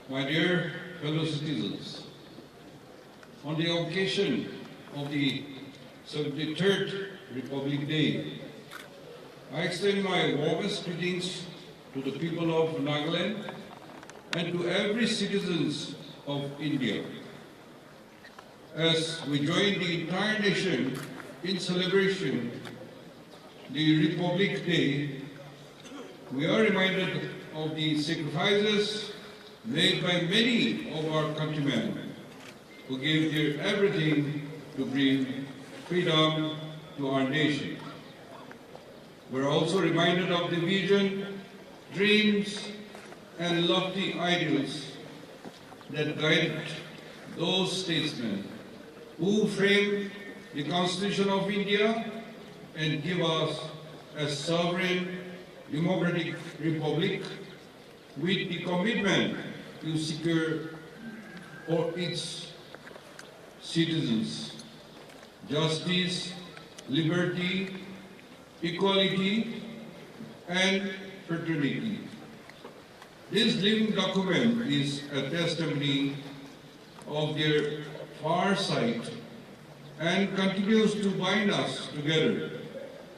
My dear fellow citizens, on the occasion of the 73rd Republic Day, I extend my warmest greetings to the people of Nagaland and to every citizen of India. As we join the entire nation in celebration the Republic Day, we are reminded of the sacrifices made by many of our countrymen who gave their everything to bring freedom to our nation. We're also reminded of the vision, dreams, and lofty ideals that guided those statesmen who framed the Constitution of India and give us a sovereign democratic republic with the commitment to secure for its citizens justice, liberty, equality, and fraternity. This living document is a testimony of their foresight and continues to bind us together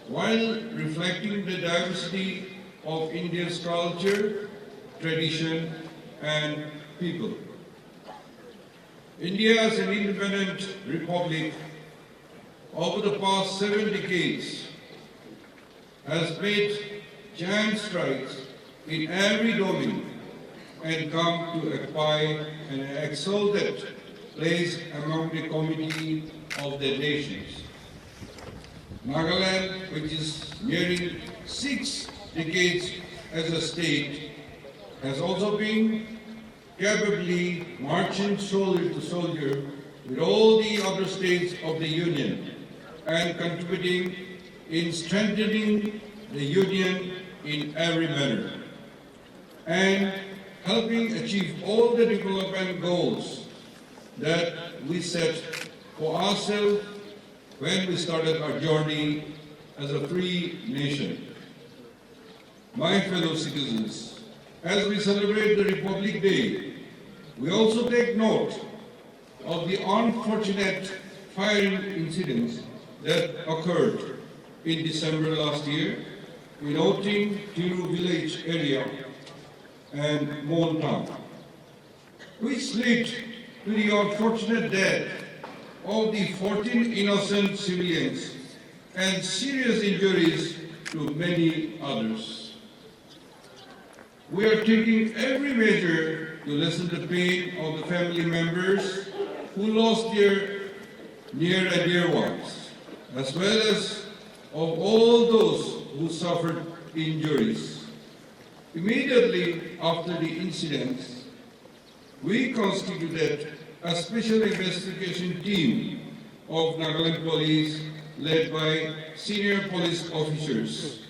while reflecting the diversity of India's culture, tradition, and people. India as an independent republic over the past 7 decades has made giant strides in every domain and come to occupy an exalted place among the community of the nations. Nagaland, which is nearing 6 decades as a state, has also been capably marching shoulder to shoulder with all the other states of the Union and contributing in strengthening the Union in every manner and helping achieve all the development goals that we set for ourselves when we started our journey as a free nation. My fellow citizens, as we celebrate the Republic Day, we also take note of the unfortunate firing incidents that occurred in December last year in Oting village area and Mon town, which led to the unfortunate death of the 14 innocent civilians and serious injuries to many others. We are taking every measure to lessen the pain of the family members who lost their near and dear ones, as well as of all those who suffered injuries. Immediately after the incidents, we constituted a special investigation team of Nagaland Police led by senior police officers.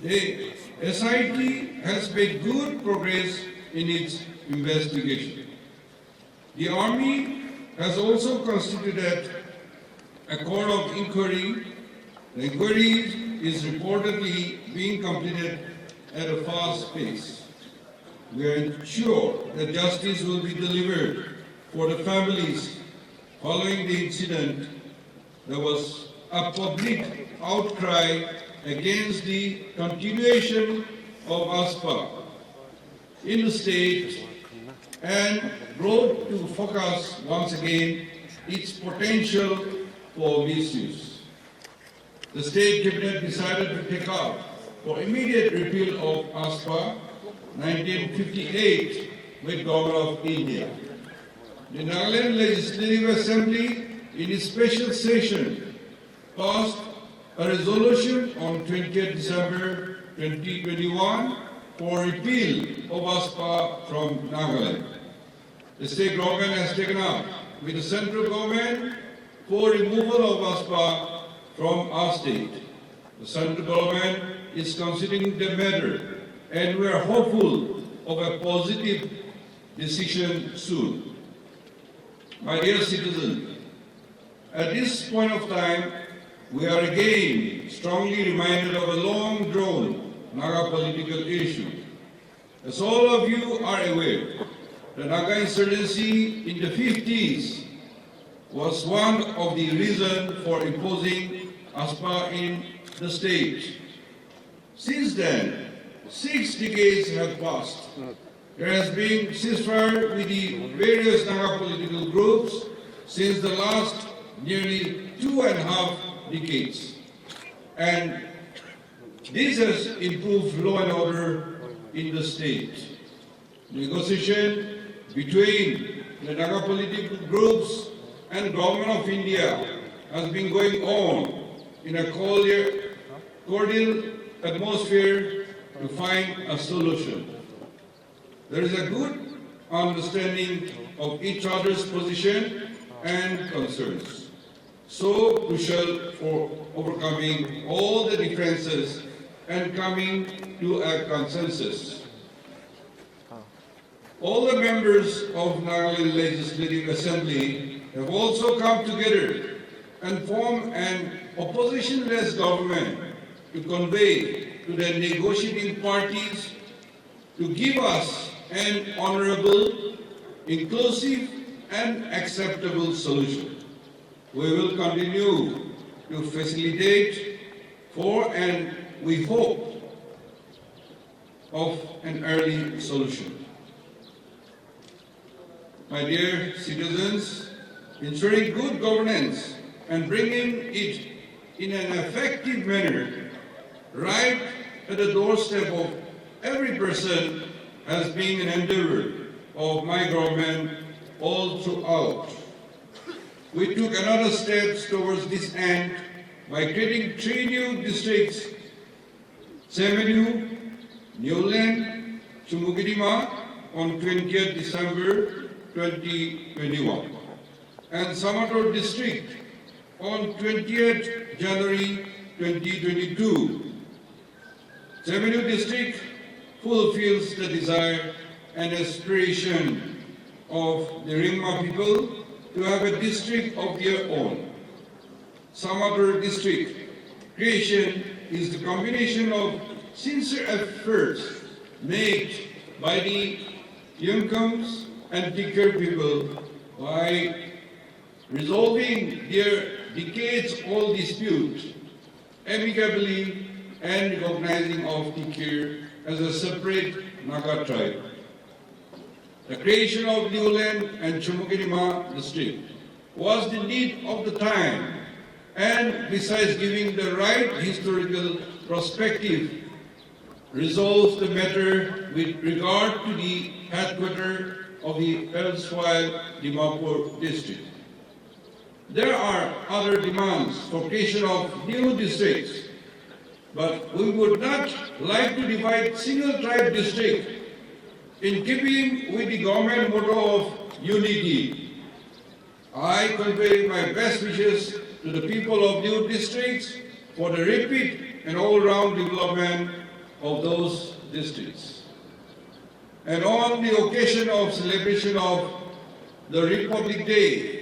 The SIT has made good progress in its investigation. The Army has also constituted a court of inquiry. The inquiry is reportedly being completed at a fast pace. We are sure that justice will be delivered for the families following the incident. There was a public outcry against the continuation of AFSPA in the state and brought to focus once again its potential for misuse. The State Cabinet decided to take up for immediate repeal of AFSPA 1958 with Government of India. The Nagaland Legislative Assembly in its special session passed a resolution on 20th December 2021 for repeal of AFSPA from Nagaland. The state government has taken up with the central government for removal of AFSPA from our state. The central government is considering the matter and we are hopeful of a positive decision soon. My dear citizens, at this point of time, we are again strongly reminded of a long-drawn Naga political issue. As all of you are aware, the Naga insurgency in the 50s was one of the reasons for imposing AFSPA in the state. Since then, 6 decades have passed. There has been ceasefire with the various Naga political groups since the last nearly 2.5 decades. And this has improved law and order in the state. Negotiation between the Naga political groups and Government of India has been going on in a cordial atmosphere to find a solution. There is a good understanding of each other's position and concerns, so crucial for overcoming all the differences and coming to a consensus. All the members of Nagaland Legislative Assembly have also come together and formed an opposition-less government to convey to the negotiating parties to give us an honorable, inclusive and acceptable solution. We will continue to facilitate for and we hope of an early solution. My dear citizens, ensuring good governance and bringing it in an effective manner right at the doorstep of every person has been an endeavor of my government all throughout. We took another step towards this end by creating 3 new districts: Neiphiu, Nagaland, Kohima on 20th December 2021, and Samator district on 20th January 2022. Neiphiu district fulfills the desire and aspiration of the Ringma people to have a district of their own. Samator district creation is the combination of sincere efforts made by the Yungkams and Tikar people by resolving their decades-old dispute amicably and recognizing of Tikar as a separate Naga tribe. The creation of Nagaland and Kohima district was the need of the time, and besides giving the right historical perspective, resolves the matter with regard to the headquarters of the erstwhile Dimapur district. There are other demands for creation of new districts, but we would not like to divide single tribe district in keeping with the government motto of unity. I convey my best wishes to the people of new districts for the rapid and all-round development of those districts. And on the occasion of celebration of the Republic Day,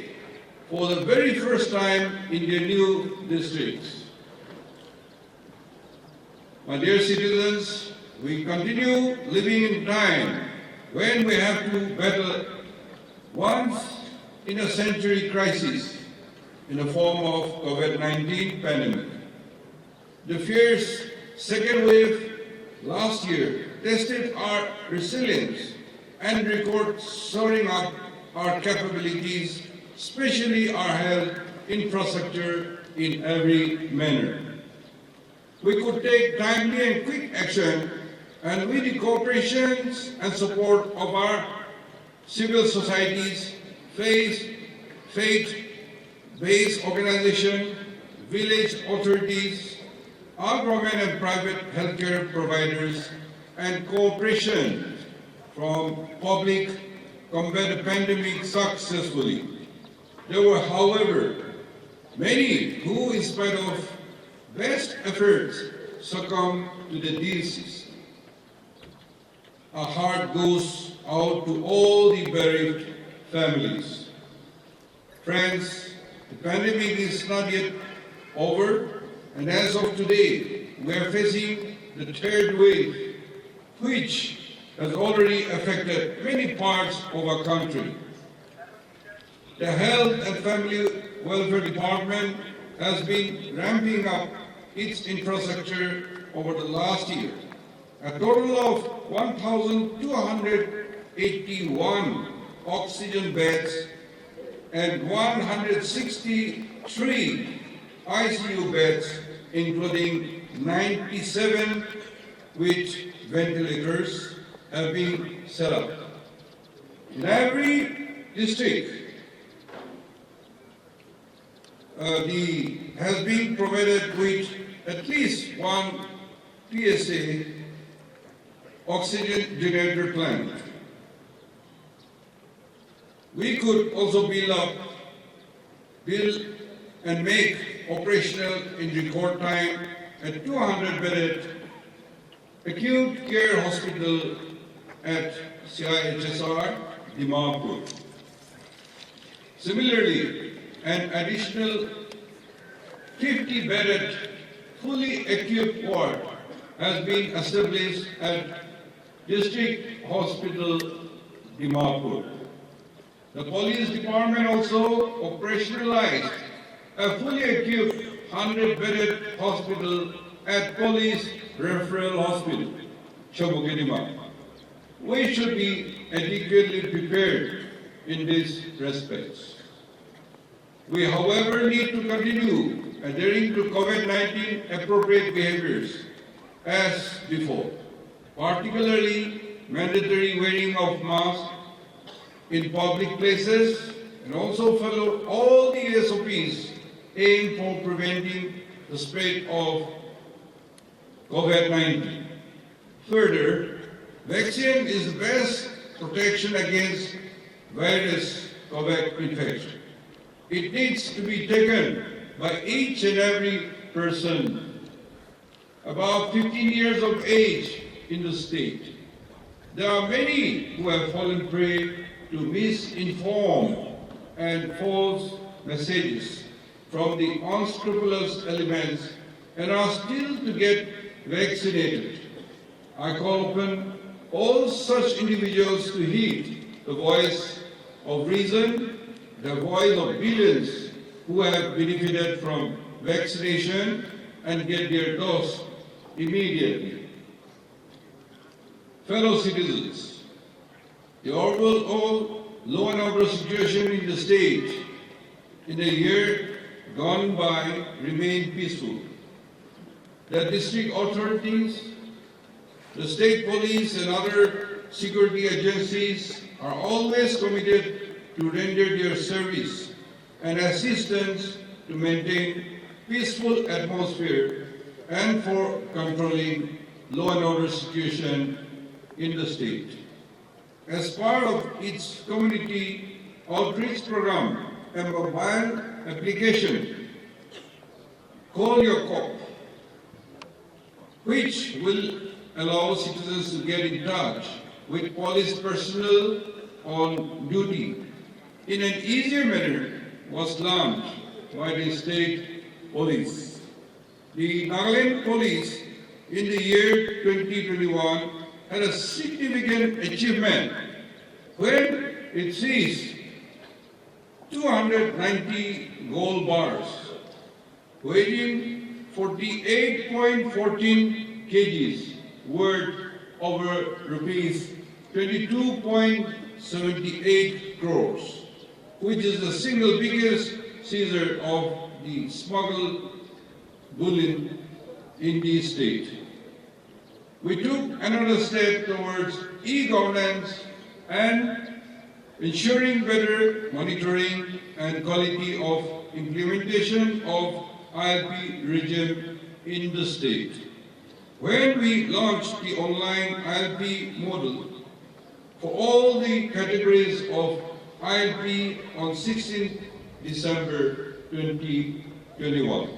for the very first time in the new districts. My dear citizens, we continue living in time when we have to battle once in a century crisis in the form of COVID-19 pandemic. The fierce second wave last year tested our resilience and record soaring up our capabilities, especially our health infrastructure in every manner. We could take timely and quick action, and with the cooperation and support of our civil societies, faith-based organizations, village authorities, our government and private healthcare providers, and cooperation from public combat the pandemic successfully. There were, however, many who, in spite of best efforts, succumbed to the disease. Our heart goes out to all the bereaved families. Friends, the pandemic is not yet over, and as of today, we are facing the third wave, which has already affected many parts of our country. The Health and Family Welfare Department has been ramping up its infrastructure over the last year. A total of 1,281 oxygen beds and 163 ICU beds, including 97 with ventilators, have been set up. In every district, has been provided with at least one PSA oxygen generator plant. We could also build and make operational in record time a 200-bedded acute care hospital at CIHSR, Dimapur. Similarly, an additional 50-bedded, fully equipped ward has been established at District Hospital, Dimapur. The police department also operationalized a fully equipped 100-bedded hospital at Police Referral Hospital, Chabukidima. We should be adequately prepared in these respects. We, however, need to continue adhering to COVID-19 appropriate behaviors as before, particularly mandatory wearing of masks in public places, and also follow all the SOPs aimed for preventing the spread of COVID-19. Further, vaccine is the best protection against virus COVID infection. It needs to be taken by each and every person above 15 years of age in the state. There are many who have fallen prey to misinformed and false messages from the unscrupulous elements and are still to get vaccinated. I call upon all such individuals to heed the voice of reason, the voice of billions who have benefited from vaccination and get their dose immediately. Fellow citizens, the overall law and order situation in the state in the year gone by remained peaceful. The district authorities, the state police and other security agencies are always committed to render their service and assistance to maintain peaceful atmosphere and for controlling law and order situation in the state. As part of its community outreach program, a mobile application, Call Your Cop, which will allow citizens to get in touch with police personnel on duty in an easier manner, was launched by the state police. The Nagaland police in the year 2021 had a significant achievement when it seized 290 gold bars weighing 48.14 kgs worth over rupees 22.78 crores, which is the single biggest seizure of the smuggled bullion in the state. We took another step towards e-governance and ensuring better monitoring and quality of implementation of ILP regime in the state. When we launched the online ILP model for all the categories of ILP on 16 December 2021.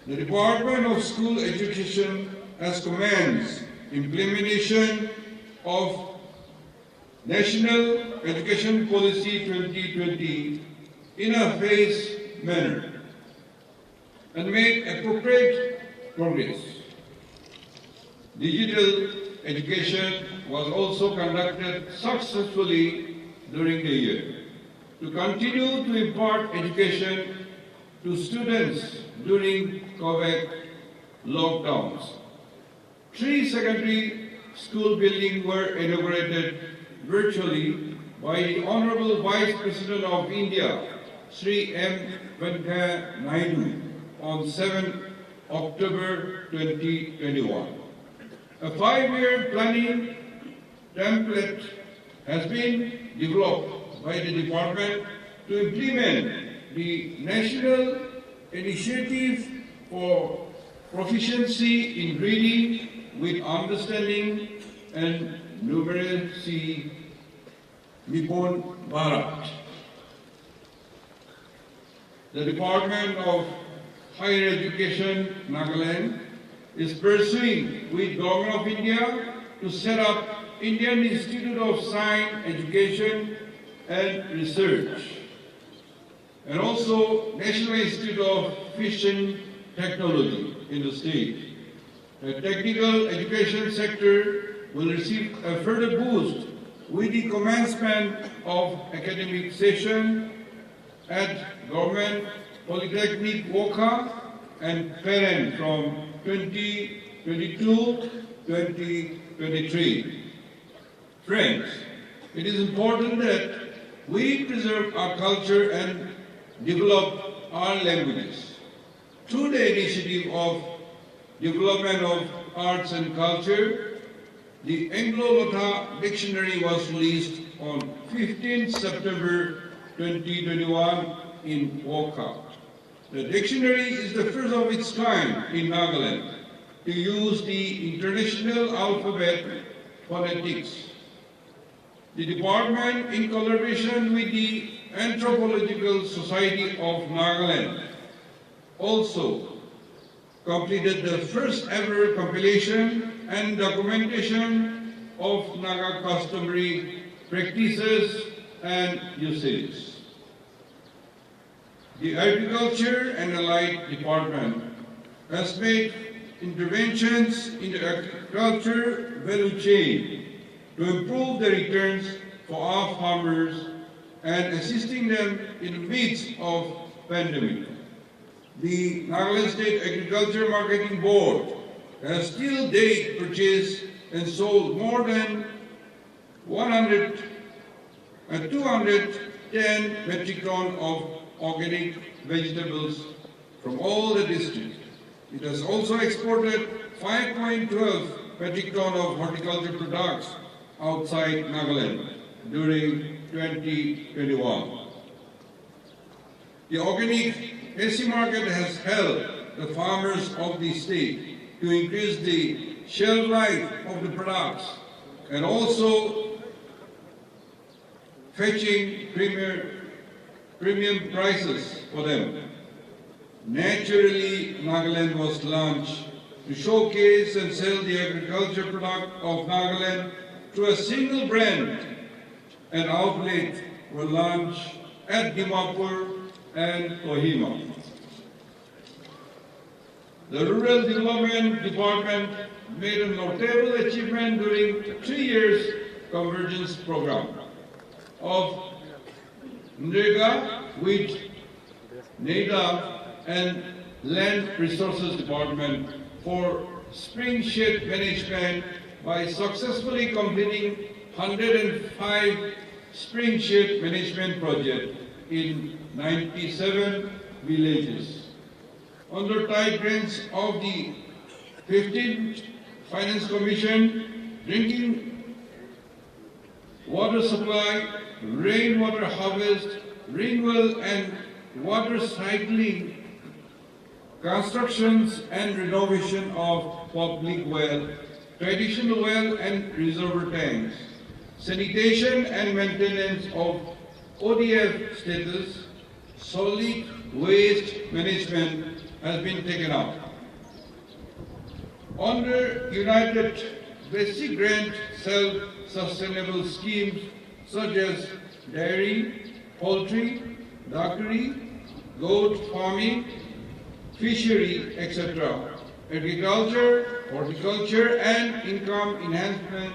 The Department of School Education has commenced implementation of National Education Policy 2020 in a phased manner and made appropriate progress. Digital education was also conducted successfully during the year. To continue to impart education to students during COVID lockdowns, 3 secondary school buildings were inaugurated virtually by the Honorable Vice President of India, Sri M. Venkaiah Naidu, on 7 October 2021. A 5-year planning template has been developed by the department to implement the National Initiative for Proficiency in Reading with Understanding and Numeracy Nipon Bharat. The Department of Higher Education, Nagaland, is pursuing with Government of India to set up Indian Institute of Science, Education and Research, and also National Institute of Fission Technology in the state. The technical education sector will receive a further boost with the commencement of academic session at Government Polytechnic Woka and Peren from 2022-2023. Friends, it is important that we preserve our culture and develop our languages. Through the initiative of development of arts and culture, the Anglo-Lotha Dictionary was released on 15 September 2021 in Woka. The dictionary is the first of its kind in Nagaland to use the international alphabet phonetics. The department, in collaboration with the Anthropological Society of Nagaland, also completed the first ever compilation and documentation of Naga customary practices and usages. The Agriculture and Allied Department has made interventions in the agriculture value chain to improve the returns for our farmers and assisting them in the midst of pandemic. The Nagaland State Agriculture Marketing Board has till date purchased and sold more than 210 metric tons of organic vegetables from all the districts. It has also exported 5.12 metric tons of horticulture products outside Nagaland during 2021. The organic AC market has helped the farmers of the state to increase the shelf life of the products and also fetching premium prices for them. Naturally, Nagaland was launched to showcase and sell the agriculture product of Nagaland through a single brand. An outlet were launched at Dimapur and Kohima. The Rural Development Department made a notable achievement during the 3 years convergence program of NREGA with NEDA and Land Resources Department for spring shade management by successfully completing 105 spring shade management projects in 97 villages. Under tight reins of the 15th Finance Commission, drinking water supply, rainwater harvest, renewal and water cycling, constructions and renovation of public well, traditional well and reservoir tanks, sanitation and maintenance of ODF status, solid waste management has been taken up. Under United Basic Grant self-sustainable schemes such as dairy, poultry, duckery, goat farming, fishery, etc., agriculture, horticulture and income enhancement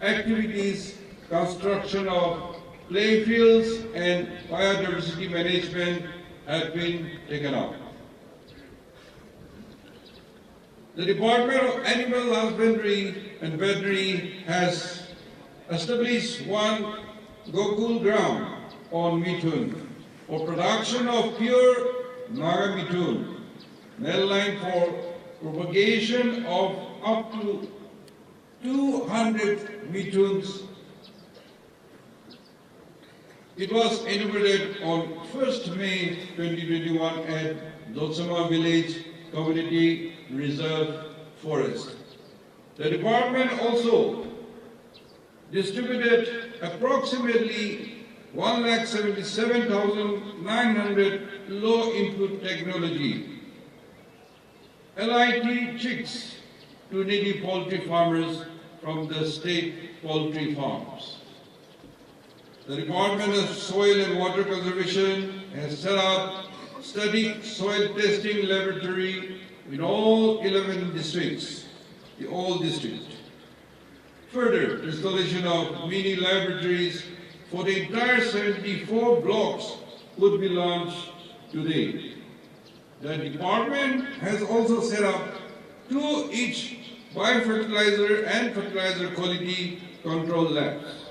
activities, construction of playfields and biodiversity management have been taken up. The Department of Animal Husbandry and Veterinary has established one Gokul ground on Mithun for production of pure Naga Mithun, male line for propagation of up to 200 Mithuns. It was inaugurated on 1st May 2021 at Dotsama Village Community Reserve Forest. The department also distributed approximately 177,900 low input technology LIT chicks to needy poultry farmers from the state poultry farms. The Department of Soil and Water Conservation has set up static soil testing laboratory in all 11 districts, the old district. Further, installation of mini laboratories for the entire 74 blocks would be launched today. The department has also set up 2 each biofertilizer and fertilizer quality control labs.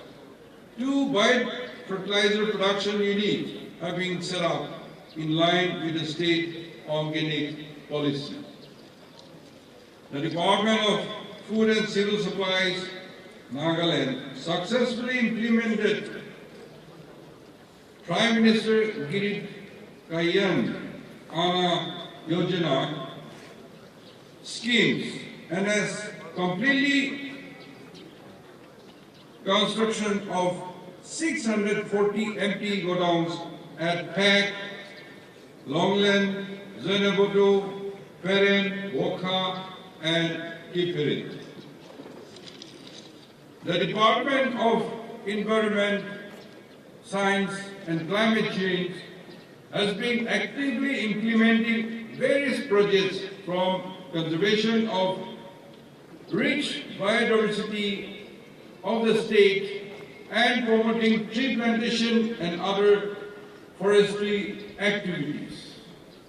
2 biofertilizer production units have been set up in line with the state organic policy. The Department of Food and Civil Supplies, Nagaland, successfully implemented Prime Minister Girit Kayan Ana Yojana schemes and has completely construction of 640 empty godowns at Pak, Longland, Zenabodo, Peren, Wokha, and Tiperi. The Department of Environment, Science and Climate Change has been actively implementing various projects from conservation of rich biodiversity of the state and promoting tree plantation and other forestry activities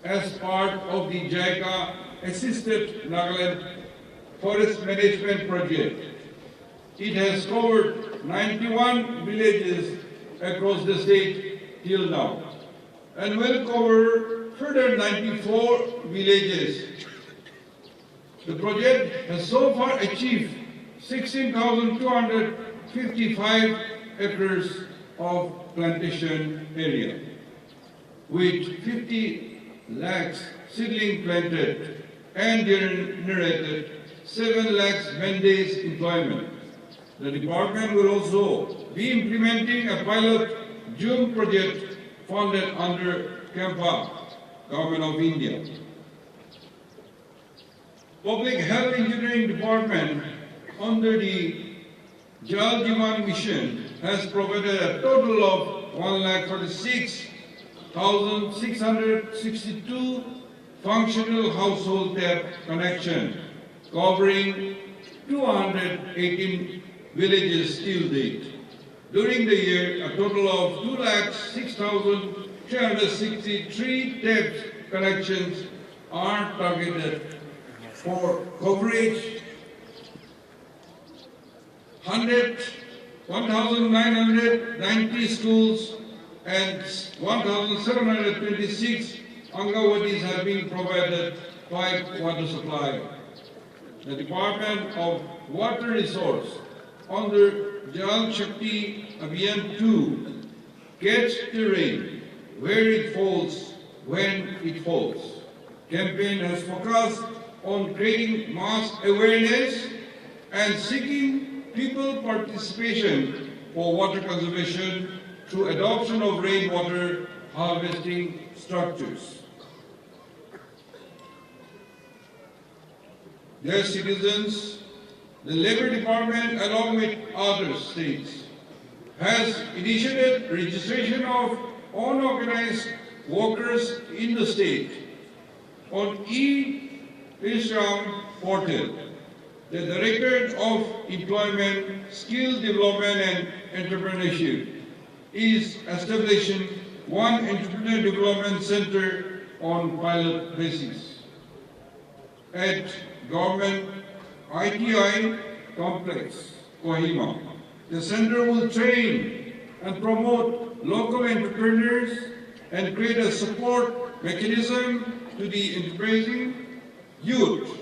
as part of the JICA assisted Nagaland Forest Management Project. It has covered 91 villages across the state till now and will cover further 94 villages. The project has so far achieved 16,255 acres of plantation area, with 50 lakhs seedling planted and generated 7 lakhs man-days employment. The department will also be implementing a pilot June project funded under CAMPA, Government of India. Public Health Engineering Department under the Jal Jeevan Mission has provided a total of 1,46,662 functional household tap connections, covering 218 villages till date. During the year, a total of 206,363 tap connections are targeted for coverage. 1,990 schools and 1,726 Angawadis have been provided pipe water supply. The Department of Water Resource under Jal Shakti Abhiyan 2 gets the rain where it falls, when it falls. Campaign has focused on creating mass awareness and seeking people participation for water conservation through adoption of rainwater harvesting structures. Dear citizens, the Labour Department, along with other states, has initiated registration of unorganized workers in the state on Ishram portal. The Directorate of Employment, Skill Development and Entrepreneurship is establishing one entrepreneur development center on pilot basis at Government ITI Complex, Kohima. The center will train and promote local entrepreneurs and create a support mechanism to the enterprising youth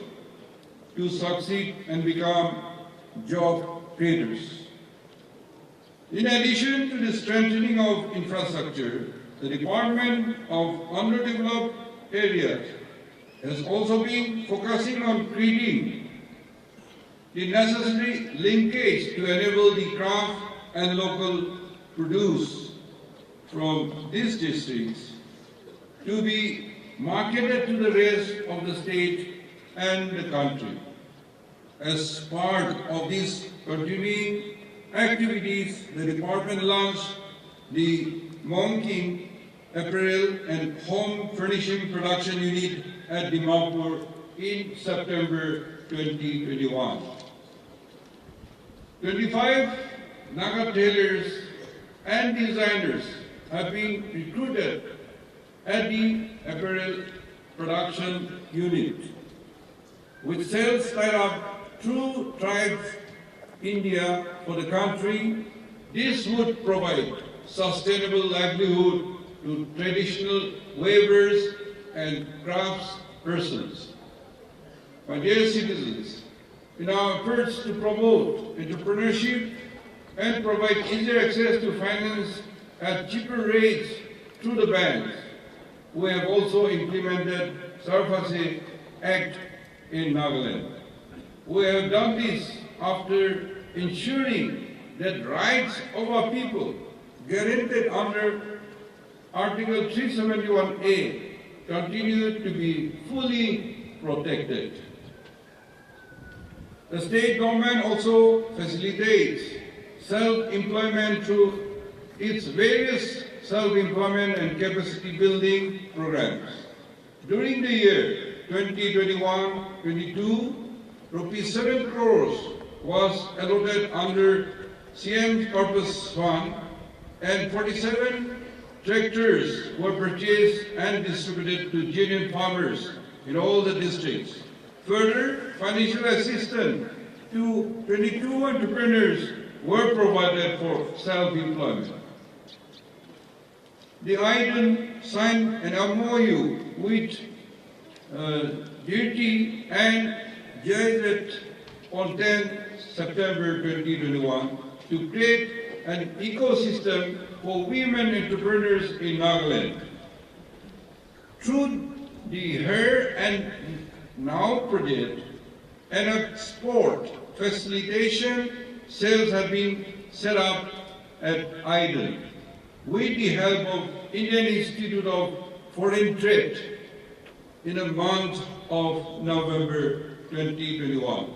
to succeed and become job creators. In addition to the strengthening of infrastructure, the Department of Underdeveloped Areas has also been focusing on creating the necessary linkage to enable the craft and local produce from these districts to be marketed to the rest of the state and the country. As part of these continuing activities, the department launched the Monking Apparel and Home Furnishing Production Unit at Dimapur in September 2021. 25 Naga tailors and designers have been recruited at the apparel production unit, with sales tied up through Tribes India for the country. This would provide sustainable livelihood to traditional weavers and craftspersons. My dear citizens, in our efforts to promote entrepreneurship and provide easier access to finance at cheaper rates through the banks, we have also implemented Sarfase Act in Nagaland. We have done this after ensuring that rights of our people guaranteed under Article 371A continue to be fully protected. The state government also facilitates self-employment through its various self-employment and capacity building programs. During the year 2021-22, rupees 7 crores was allotted under CM Corpus Fund, and 47 tractors were purchased and distributed to genuine farmers in all the districts. Further, financial assistance to 22 entrepreneurs were provided for self-employment. The IDEN signed an MOU with DT and GIZ on 10 September 2021 to create an ecosystem for women entrepreneurs in Nagaland. Through the Her and Now project and a sport facilitation, cells have been set up at IDEN with the help of Indian Institute of Foreign Trade in the month of November 2021.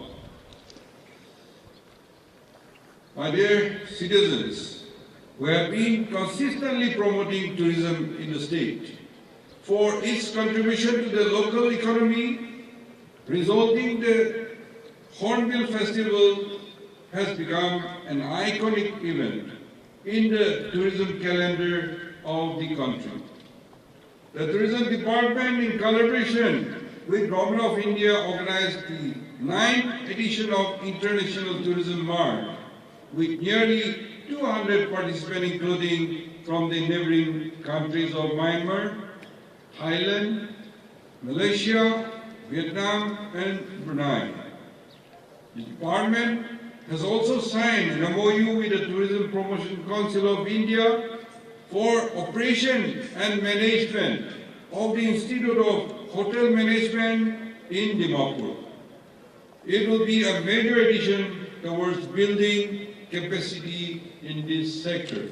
My dear citizens, we have been consistently promoting tourism in the state for its contribution to the local economy, resulting the Hornbill Festival has become an iconic event in the tourism calendar of the country. The Tourism Department, in collaboration with Government of India, organized the 9th edition of International Tourism Mart, with nearly 200 participants, including from the neighboring countries of Myanmar, Thailand, Malaysia, Vietnam, and Brunei. The department has also signed an MOU with the Tourism Promotion Council of India for operation and management of the Institute of Hotel Management in Dimapur. It will be a major addition towards building capacity in this sector.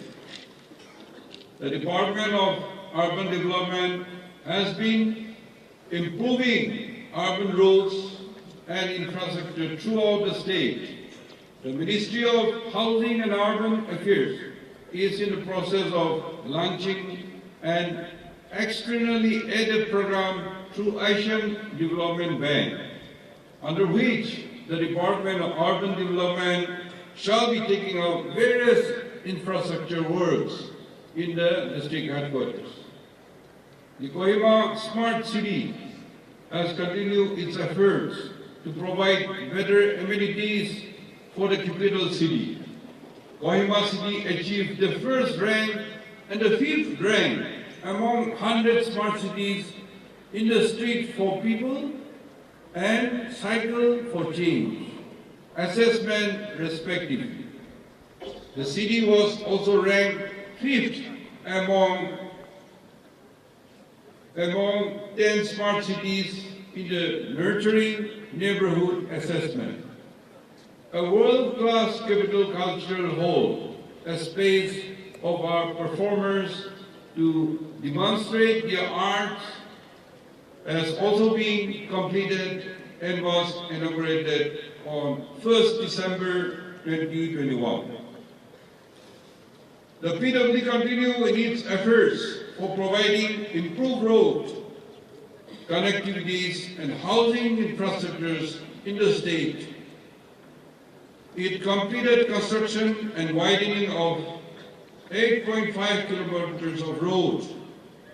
The Department of Urban Development has been improving urban roads and infrastructure throughout the state. The Ministry of Housing and Urban Affairs is in the process of launching an externally aided program through Asian Development Bank, under which the Department of Urban Development shall be taking out various infrastructure works in the district headquarters. The Kohima Smart City has continued its efforts to provide better amenities for the capital city. Kohima City achieved the first rank and the 5th rank among 100 smart cities in the street for people and cycle for change assessment respectively. The city was also ranked 5th among 10 smart cities in the Nurturing Neighborhood Assessment. A world-class capital cultural hall, a space of our performers to demonstrate their arts, has also been completed and was inaugurated on 1st December 2021. The PW continues in its efforts for providing improved roads, connectivities and housing infrastructures in the state. It completed construction and widening of 8.5 kilometers of roads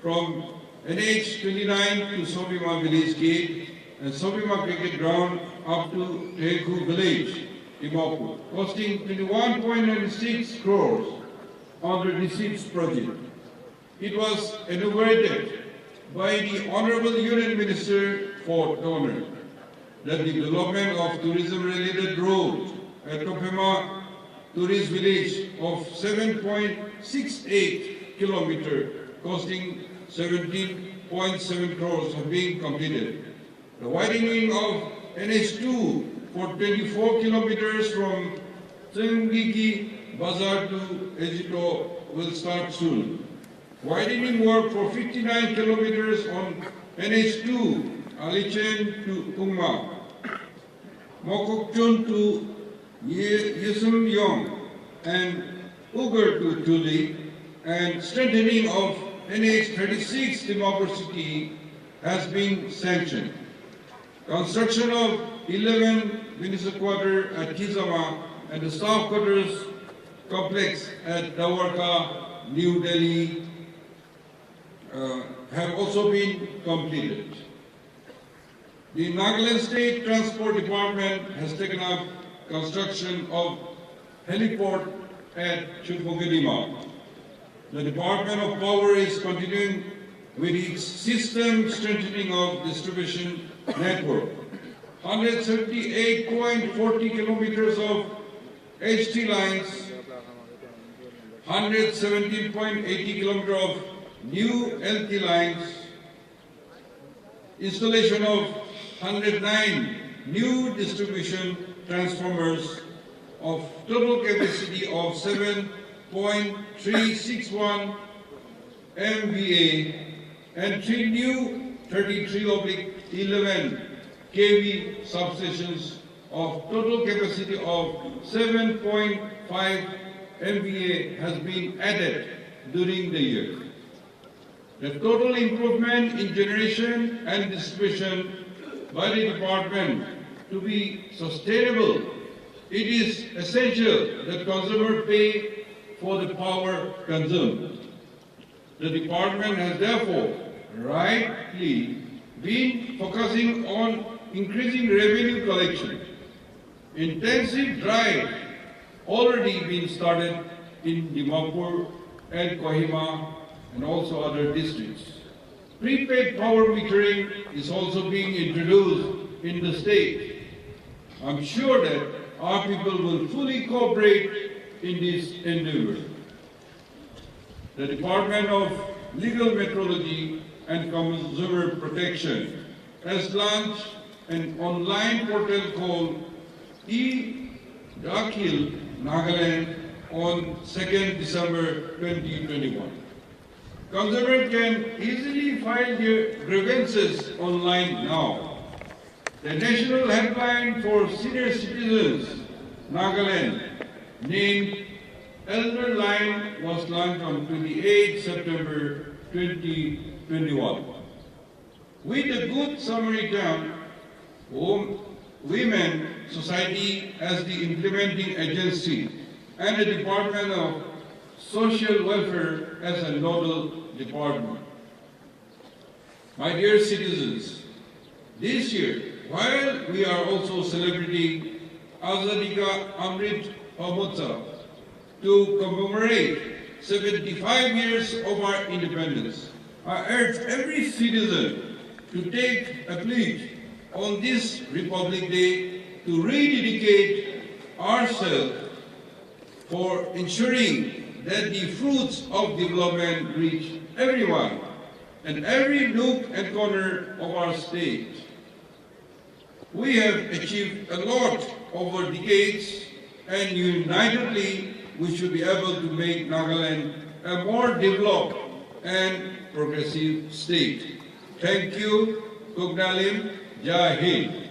from NH 29 to Sobima Village Gate and Sobima Cricket Ground up to Teku Village, Dimapur, costing 21.96 crores on the receipts project. It was inaugurated by the Honorable Union Minister for Donor. The development of tourism-related roads at Kohima Tourist Village of 7.68 kilometers, costing 17.7 crores, have been completed. The widening of NH2 for 24 kilometers from Tsungiki Bazar to Ejito will start soon. Widening work for 59 kilometers on NH2, Alichen to Tungma, Mokokchun to Yesumyong, and Ugar to Tuli, and strengthening of NH36 Dimapur City has been sanctioned. Construction of 11 municipal quarters at Kizama and the staff quarters complex at Dawarka, New Delhi, have also been completed. The Nagaland State Transport Department has taken up construction of heliport at Chudmogadima. The Department of Power is continuing with its system strengthening of distribution network. 178.40 kilometers of HT lines, 117.80 kilometers of new LT lines, installation of 109 new distribution transformers of total capacity of 7.361 MVA and 3 new 33/11 kV substations of total capacity of 7.5 MVA has been added during the year. The total improvement in generation and distribution by the department to be sustainable, it is essential that consumers pay for the power consumed. The department has therefore rightly been focusing on increasing revenue collection. Intensive drive already been started in Dimapur and Kohima and also other districts. Prepaid power metering is also being introduced in the state. I'm sure that our people will fully cooperate in this endeavor. The Department of Legal Metrology and Consumer Protection has launched an online portal called e-Dakil Nagaland on 2nd December 2021. Consumers can easily file their grievances online now. The National Helpline for Senior Citizens, Nagaland, named Elder Line, was launched on 28 September 2021. With a good summary term, Women Society as the implementing agency and the Department of Social Welfare as a nodal department. My dear citizens, this year, while we are also celebrating Azadi Ka Amrit Mahotsav to commemorate 75 years of our independence, I urge every citizen to take a pledge on this Republic Day to rededicate ourselves for ensuring that the fruits of development reach everyone and every nook and corner of our state. We have achieved a lot over decades, and unitedly we should be able to make Nagaland a more developed and progressive state. Thank you. Kugnalim. Jai Hind.